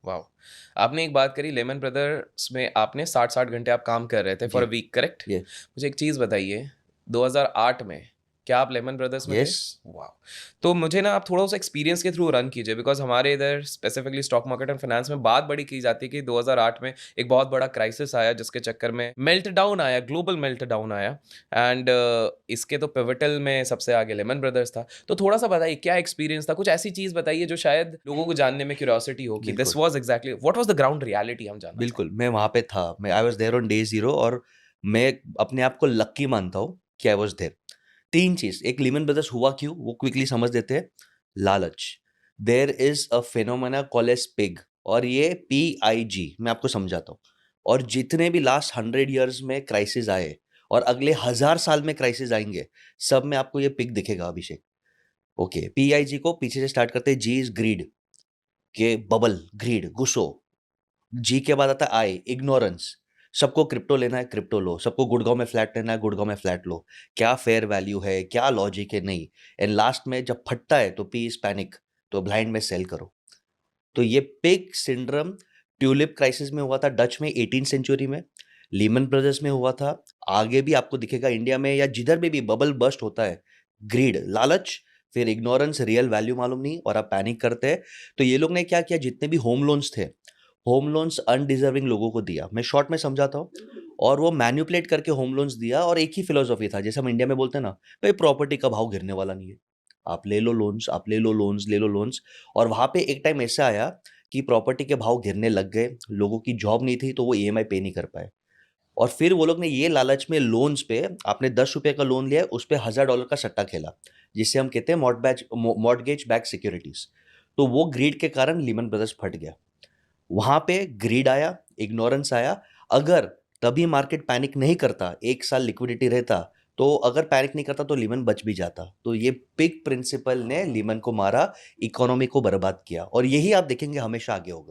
Wow! आपने एक बात करी लेमन ब्रदर्स में आपने 60-60 घंटे आप काम कर रहे थे for G. A week correct? ये मुझे एक चीज़ बताइए 2008 में क्या आप लेमन ब्रदर्स में थे? यस। वाओ! तो मुझे ना आप थोड़ा उस एक्सपीरियंस के थ्रू रन कीजिए बिकॉज़ हमारे इधर specifically stock market and finance में बात बड़ी की जाती है कि 2008 में एक बहुत बड़ा क्राइसिस आया जिसके चक्कर में मेल्टडाउन आया, ग्लोबल मेल्टडाउन आया एंड इसके तो पिवटल में सबसे आगे लेमन ब्रदर्स था। तो थोड़ा-सा बताइए क्या एक्सपीरियंस था? कुछ ऐसी चीज़ बताइए जो शायद लोगों को जानने में क्यूरियोसिटी हो कि दिस बिल्कुल, was exactly what was the ground reality हम जानना बिल्कुल, चाहेंगे। मैं वहाँ पे था। मैं I was there on day 0 और मैं अपने आप को लकी मानता हूँ कि आई वाज़ देयर। 3 चीज़, एक लीमन ब्रदर्स हुआ क्यों? वो क्विकली समझ देते हैं। लालच। There is a phenomena called as pig और ये PIG मैं आपको समझाता हूँ। और जितने भी लास्ट 100 इयर्स में क्राइसिस आए और अगले 1000 साल में क्राइसिस आएँगे, सब में आपको ये पिग दिखेगा अभिषेक। ओके, PIG को पीछे से स्टार्ट करते हैं। जी इज़ ग्रीड, के बबल, ग्रीड, गुस्सो। जी के बाद आता है आई, इग्नोरेंस। सबको क्रिप्टो लेना है, क्रिप्टो लो। सबको गुड़गाँव में फ्लैट लेना है, गुड़गाँव में फ्लैट लो। क्या फेयर वैल्यू है, क्या लॉजिक है, नहीं। एंड लास्ट में जब फटता है तो पी इज़ पैनिक, तो ब्लाइंड में सेल करो। तो ये पिग सिंड्रोम ट्यूलिप क्राइसिस में हुआ था डच में 18th सेंचुरी में, लीमन ब्रदर्स में हुआ था, आगे भी आपको दिखेगा इंडिया में या जिधर भी बबल बर्स्ट होता है, ग्रीड, लालच, फिर इग्नोरेंस, रियल वैल्यू मालूम नहीं और आप पैनिक करते हैं। तो ये लोग ने क्या किया, जितने भी होम लोन्स थे, होम लोन्स अनडिजर्विंग लोगों को दिया। मैं शॉर्ट में समझाता हूँ। और वो मैनिपुलेट करके होम लोन्स दिया और एक ही फिलॉसफी था, जैसे हम इंडिया में बोलते हैं ना, भाई प्रॉपर्टी का भाव गिरने वाला नहीं है। आप ले लो लोन्स, आप ले लो लोन्स, ले लो लोन्स। और वहाँ पे एक टाइम ऐसा आया कि प्रॉपर्टी के भाव गिरने लग गए, लोगों की जॉब नहीं थी तो वो ईएमआई पे नहीं कर पाए। और फिर वो लोग ने ये लालच में लोन्स पे, आपने ₹10 का लोन लिया है, उस पे $1000 का सट्टा खेला, जिसे हम कहते हैं मॉर्टगेज बैक सिक्योरिटीज। तो वो ग्रीड के कारण लीमन ब्रदर्स फट गया। वहां पे ग्रीड आया, इग्नोरेंस आया। अगर तभी मार्केट पैनिक नहीं करता, 1 साल लिक्विडिटी रहता, तो अगर पैनिक नहीं करता तो लीमन बच भी जाता। तो ये पिग प्रिंसिपल ने लीमन को मारा, इकोनॉमी को बर्बाद किया और यही आप देखेंगे हमेशा आगे होगा।